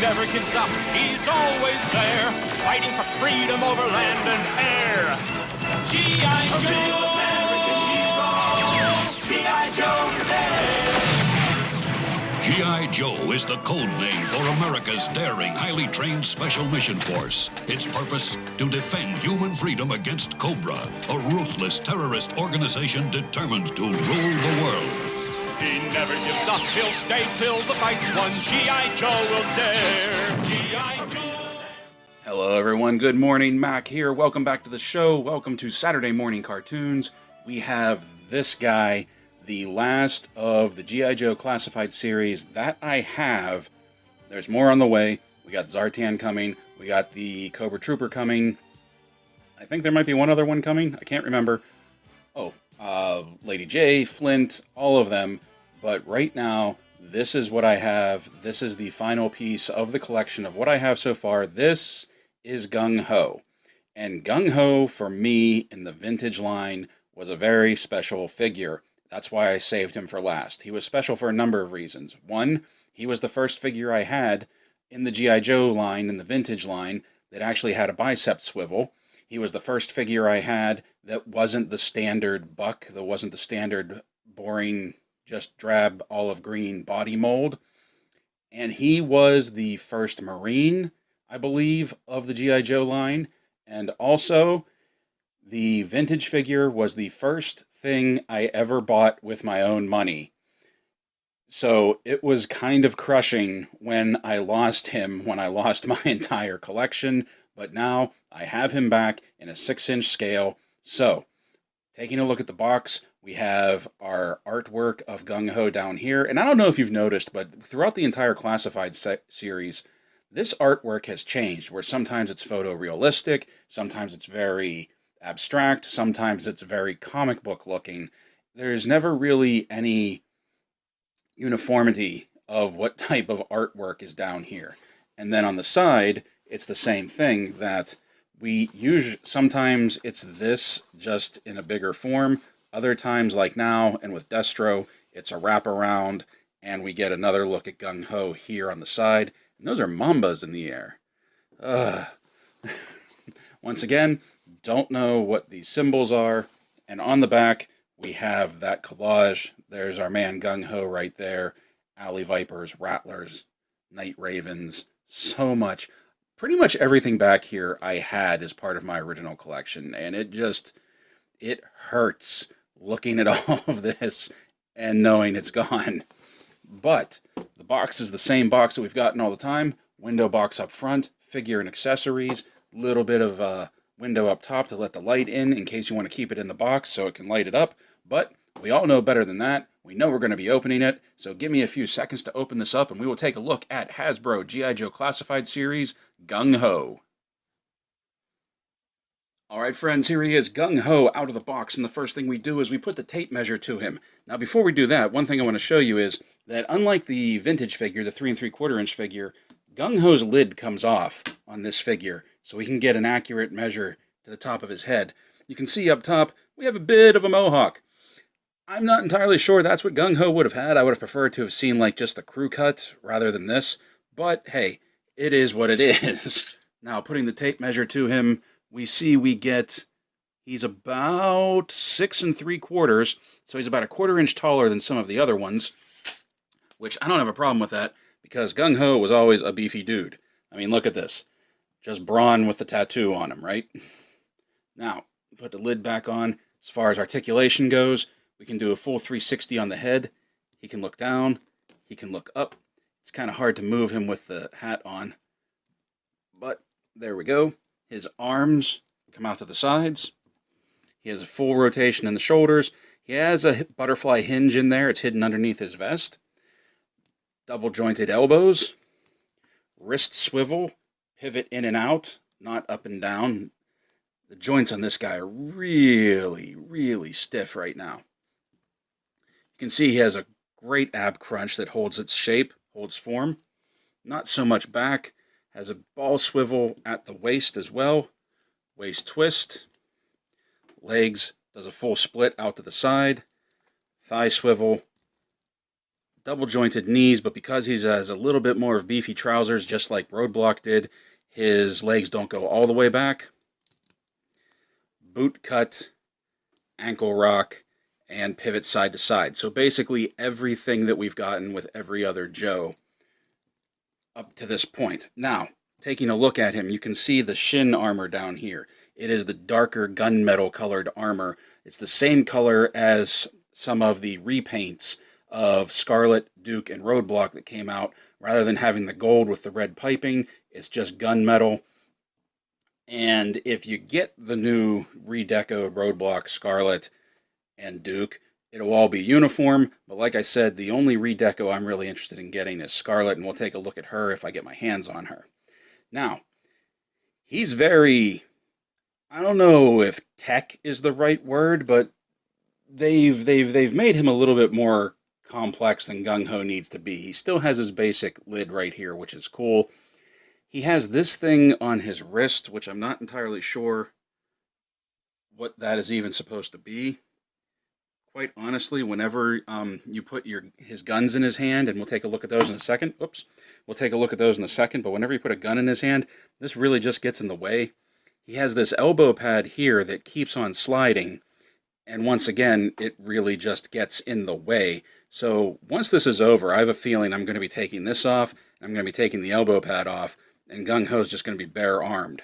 never gives up. He's always there, fighting for freedom over land and air. G.I. Joe! G.I. Joe is there! G.I. Joe is the code name for America's daring, highly trained Special Mission Force. Its purpose? To defend human freedom against Cobra, a ruthless terrorist organization determined to rule the world. He never gives up, he'll stay till the fight's won. G.I. Joe will dare, G.I. Joe. Hello everyone, good morning, Mac here. Welcome back to the show. Welcome to Saturday Morning Cartoons. We have this guy, the last of the G.I. Joe Classified series that I have. There's more on the way. We got Zartan coming. We got the Cobra Trooper coming. I think there might be one other one coming. I can't remember. Lady J, Flint, all of them. But right now, this is what I have. This is the final piece of the collection of what I have so far. This is Gung Ho. And Gung Ho, for me, in the vintage line, was a very special figure. That's why I saved him for last. He was special for a number of reasons. One, he was the first figure I had in the G.I. Joe line, in the vintage line, that actually had a bicep swivel. He was the first figure I had that wasn't the standard buck, that wasn't the standard boring, just drab olive green body mold. And he was the first Marine, I believe, of the G.I. Joe line. And also, the vintage figure was the first thing I ever bought with my own money. So it was kind of crushing when I lost him, when I lost my entire collection. But now I have him back in a 6-inch scale. So, taking a look at the box, we have our artwork of Gung Ho down here. And I don't know if you've noticed, but throughout the entire Classified series, this artwork has changed, where sometimes it's photorealistic, sometimes it's very abstract, sometimes it's very comic book looking. There's never really any uniformity of what type of artwork is down here. And then on the side, it's the same thing, that we use. Sometimes it's this just in a bigger form. Other times, like now, and with Destro, it's a wraparound, and we get another look at Gung Ho here on the side. And those are Mambas in the air. Once again, don't know what these symbols are. And on the back, we have that collage. There's our man Gung Ho right there. Alley Vipers, Rattlers, Night Ravens, so much. Pretty much everything back here I had as part of my original collection. And it hurts looking at all of this and knowing it's gone. But the box is the same box that we've gotten all the time. Window box up front, figure and accessories, little bit of a window up top to let the light in case you want to keep it in the box so it can light it up. But we all know better than that. We know we're going to be opening it, so give me a few seconds to open this up and we will take a look at Hasbro G.I. Joe Classified Series Gung Ho. Alright friends, here he is, Gung Ho, out of the box, and the first thing we do is we put the tape measure to him. Now before we do that, one thing I want to show you is that unlike the vintage figure, the 3 3/4 inch figure, Gung Ho's lid comes off on this figure, so we can get an accurate measure to the top of his head. You can see up top, we have a bit of a mohawk. I'm not entirely sure that's what Gung Ho would have had. I would have preferred to have seen like just the crew cut rather than this, but hey, it is what it is. Now putting the tape measure to him, we see he's about 6 3/4, so he's about a 1/4 inch taller than some of the other ones, which I don't have a problem with that, because Gung Ho was always a beefy dude. I mean, look at this. Just brawn with the tattoo on him, right? Now, put the lid back on. As far as articulation goes, we can do a full 360 on the head. He can look down. He can look up. It's kind of hard to move him with the hat on. But there we go. His arms come out to the sides. He has a full rotation in the shoulders. He has a butterfly hinge in there. It's hidden underneath his vest. Double jointed elbows. Wrist swivel. Pivot in and out, not up and down. The joints on this guy are really, really stiff right now. You can see he has a great ab crunch that holds its shape, holds form. Not so much back. Has a ball swivel at the waist as well. Waist twist. Legs, does a full split out to the side. Thigh swivel. double jointed knees, but because he has a little bit more of beefy trousers, just like Roadblock did, his legs don't go all the way back. Boot cut, ankle rock, and pivot side to side. So basically everything that we've gotten with every other Joe up to this point. Now, taking a look at him, you can see the shin armor down here. It is the darker gunmetal colored armor. It's the same color as some of the repaints of Scarlet, Duke, and Roadblock that came out. Rather than having the gold with the red piping, it's just gunmetal. And if you get the new redecoed Roadblock, Scarlet, and Duke, it'll all be uniform. But like I said, the only redeco I'm really interested in getting is Scarlet, and we'll take a look at her if I get my hands on her. Now, he's very... I don't know if tech is the right word, but they've made him a little bit more complex than Gung Ho needs to be. He still has his basic lid right here, which is cool. He has this thing on his wrist, which I'm not entirely sure what that is even supposed to be. Quite honestly, whenever you put his guns in his hand, and we'll take a look at those in a second. Oops. We'll take a look at those in a second, but whenever you put a gun in his hand, this really just gets in the way. He has this elbow pad here that keeps on sliding, and once again, it really just gets in the way. So once this is over, I have a feeling I'm going to be taking this off, I'm going to be taking the elbow pad off, and Gung Ho's just going to be bare-armed.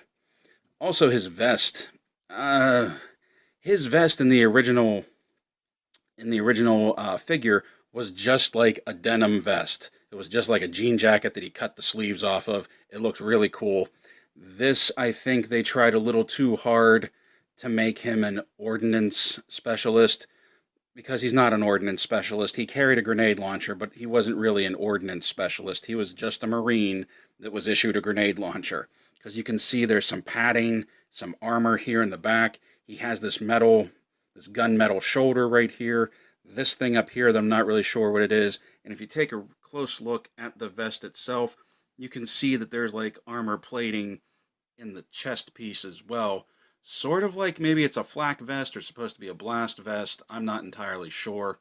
Also, his vest. His vest in the original figure was just like a denim vest. It was just like a jean jacket that he cut the sleeves off of. It looks really cool. This, I think they tried a little too hard to make him an ordnance specialist, because he's not an ordnance specialist. He carried a grenade launcher, but he wasn't really an ordnance specialist. He was just a Marine that was issued a grenade launcher. Because you can see there's some padding, some armor here in the back. He has this gunmetal shoulder right here. This thing up here that I'm not really sure what it is. And if you take a close look at the vest itself, you can see that there's like armor plating in the chest piece as well. Sort of like maybe it's a flak vest or supposed to be a blast vest. I'm not entirely sure.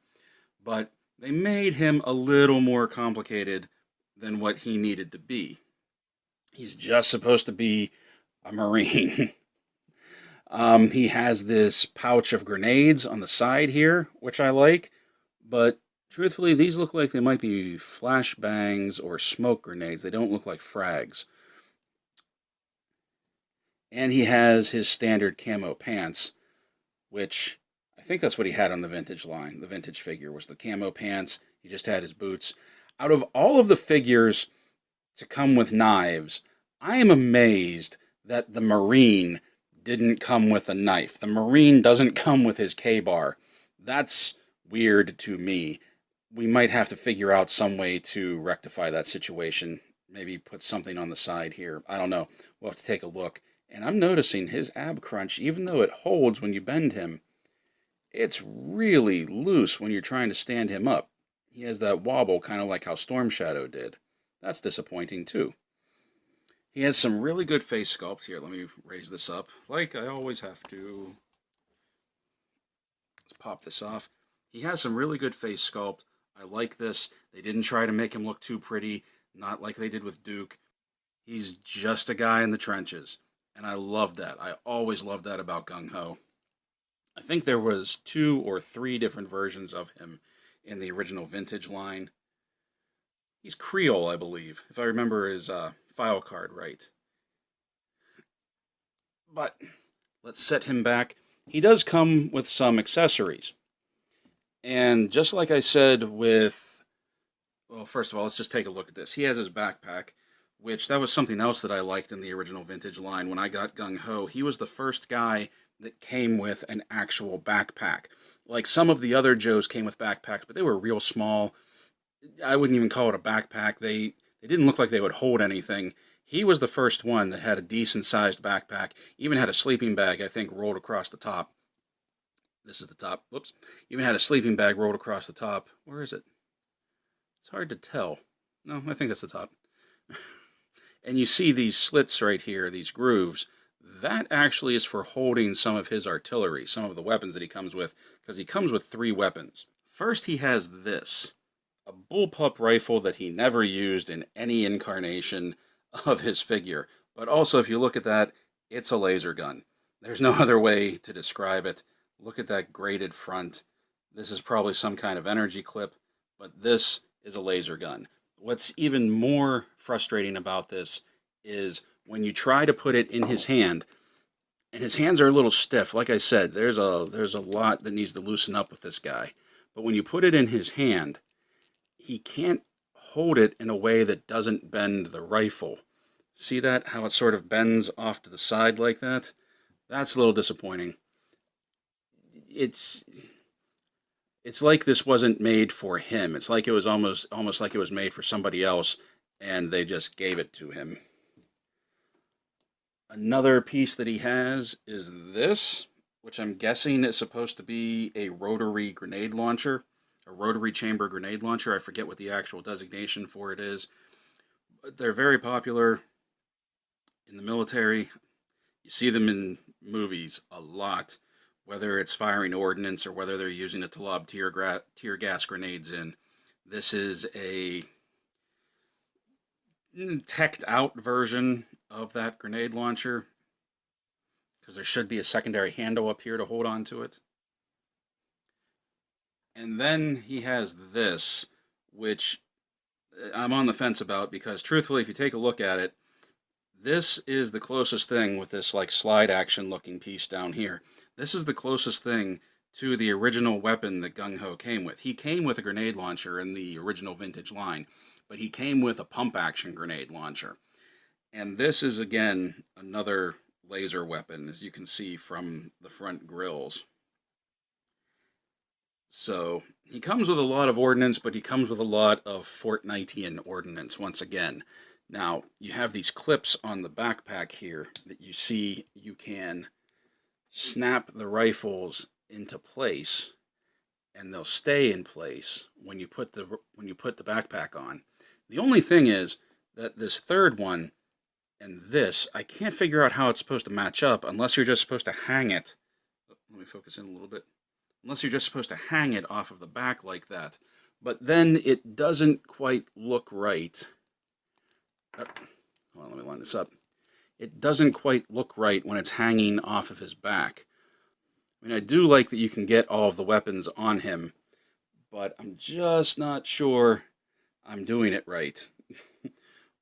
But they made him a little more complicated than what he needed to be. He's just supposed to be a Marine. He has this pouch of grenades on the side here, which I like. But truthfully, these look like they might be flashbangs or smoke grenades. They don't look like frags. And he has his standard camo pants, which I think that's what he had on the vintage line. The vintage figure was the camo pants. He just had his boots. Out of all of the figures to come with knives, I am amazed that the Marine didn't come with a knife. The Marine doesn't come with his K-bar. That's weird to me. We might have to figure out some way to rectify that situation. Maybe put something on the side here. I don't know. We'll have to take a look. And I'm noticing his ab crunch, even though it holds when you bend him, it's really loose when you're trying to stand him up. He has that wobble, kind of like how Storm Shadow did. That's disappointing, too. He has some really good face sculpts. Here, let me raise this up, like I always have to. Let's pop this off. He has some really good face sculpt. I like this. They didn't try to make him look too pretty, not like they did with Duke. He's just a guy in the trenches, and I love that. I always loved that about Gung Ho. I think there was 2 or 3 different versions of him in the original vintage line. He's Creole, I believe, if I remember his file card right. But let's set him back. He does come with some accessories. And just like I said with... Well, first of all, let's just take a look at this. He has his backpack, which that was something else that I liked in the original vintage line. When I got Gung Ho, he was the first guy that came with an actual backpack. Like some of the other Joes came with backpacks, but they were real small. I wouldn't even call it a backpack. They didn't look like they would hold anything. He was the first one that had a decent-sized backpack. Even had a sleeping bag, I think, rolled across the top. This is the top. Whoops. Even had a sleeping bag rolled across the top. Where is it? It's hard to tell. No, I think that's the top. And you see these slits right here, these grooves. That actually is for holding some of his artillery, some of the weapons that he comes with, because he comes with 3 weapons. First, he has this. a bullpup rifle that he never used in any incarnation of his figure. But also, if you look at that, it's a laser gun. There's no other way to describe it. Look at that graded front. This is probably some kind of energy clip, but this is a laser gun. What's even more frustrating about this is when you try to put it in his hand, and his hands are a little stiff. Like I said, there's a lot that needs to loosen up with this guy. But when you put it in his hand, he can't hold it in a way that doesn't bend the rifle. See that? How it sort of bends off to the side like that? That's a little disappointing. It's like this wasn't made for him. It's like it was almost like it was made for somebody else, and they just gave it to him. Another piece that he has is this, which I'm guessing is supposed to be a rotary grenade launcher, a rotary chamber grenade launcher. I forget what the actual designation for it is. But they're very popular in the military. You see them in movies a lot, whether it's firing ordnance or whether they're using it to lob tear gas grenades in. This is a teched out version of that grenade launcher, because there should be a secondary handle up here to hold on to it. And then he has this, which I'm on the fence about, because truthfully, if you take a look at it, this is the closest thing with this like slide action looking piece down here. This is the closest thing to the original weapon that Gung Ho came with. He came with a grenade launcher in the original vintage line, but he came with a pump action grenade launcher. And this is, again, another laser weapon, as you can see from the front grills. So, he comes with a lot of ordnance, but he comes with a lot of Fortnitean ordnance, once again. Now, you have these clips on the backpack here that you see you can snap the rifles into place, and they'll stay in place when you put the backpack on. The only thing is that this third one and this, I can't figure out how it's supposed to match up unless you're just supposed to hang it. Let me focus in a little bit. Unless you're just supposed to hang it off of the back like that. But then it doesn't quite look right. Hold on, let me line this up. It doesn't quite look right when it's hanging off of his back. I mean, I do like that you can get all of the weapons on him, but I'm just not sure I'm doing it right.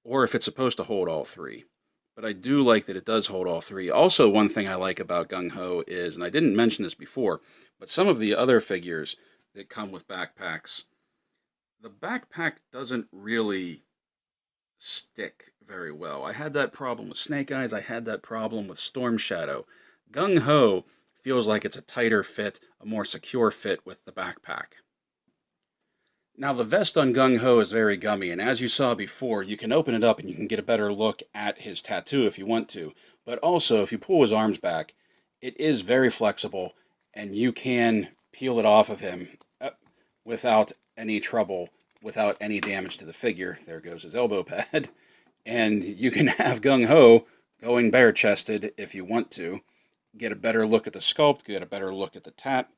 Or if it's supposed to hold all three. But I do like that it does hold all three. Also, one thing I like about Gung Ho is, and I didn't mention this before, but some of the other figures that come with backpacks, the backpack doesn't really stick very well. I had that problem with Snake Eyes. I had that problem with Storm Shadow. Gung Ho feels like it's a tighter fit, a more secure fit with the backpack. Now, the vest on Gung Ho is very gummy, and as you saw before, you can open it up and you can get a better look at his tattoo if you want to. But also, if you pull his arms back, it is very flexible, and you can peel it off of him without any trouble, without any damage to the figure. There goes his elbow pad. And you can have Gung Ho going bare-chested if you want to. Get a better look at the sculpt, get a better look at the tat,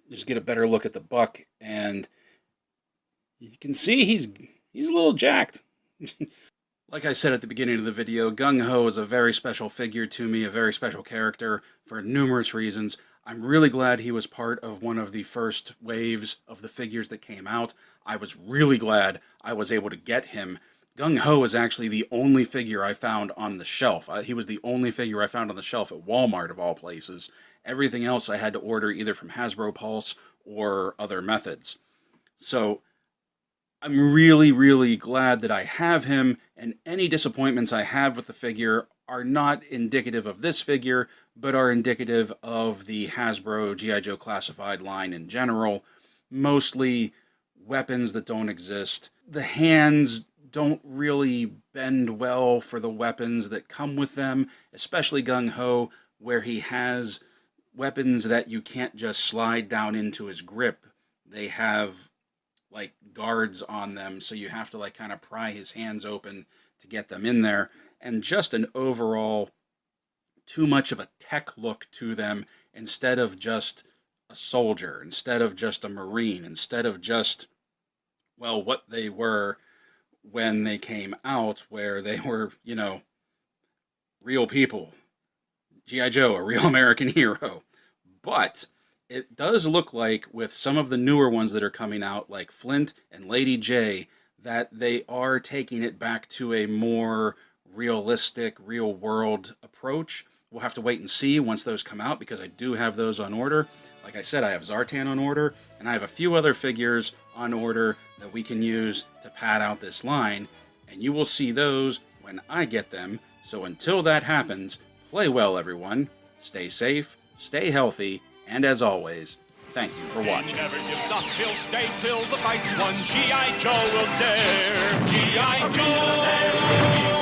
just get a better look at the buck, and you can see he's a little jacked. Like I said at the beginning of the video, Gung Ho is a very special figure to me, a very special character for numerous reasons. I'm really glad he was part of one of the first waves of the figures that came out. I was really glad I was able to get him. Gung Ho is actually the only figure I found on the shelf. He was the only figure I found on the shelf at Walmart, of all places. Everything else I had to order either from Hasbro Pulse or other methods. So I'm really, really glad that I have him, and any disappointments I have with the figure are not indicative of this figure, but are indicative of the Hasbro G.I. Joe Classified line in general. Mostly weapons that don't exist. The hands don't really bend well for the weapons that come with them, especially Gung Ho, where he has weapons that you can't just slide down into his grip. They have like guards on them, so you have to like kind of pry his hands open to get them in there, and just an overall too much of a tech look to them instead of just a soldier, instead of just a Marine, instead of just well, what they were when they came out, where they were, real people. G.I. Joe, a real American hero. But it does look like with some of the newer ones that are coming out, like Flint and Lady J, that they are taking it back to a more realistic, real-world approach. We'll have to wait and see once those come out, because I do have those on order. Like I said, I have Zartan on order, and I have a few other figures on order that we can use to pad out this line, and you will see those when I get them. So until that happens, play well, everyone. Stay safe, stay healthy, and as always, thank you for watching. He never gives up, he'll stay till the fight's won. G.I. Joe will dare. G.I. Joe!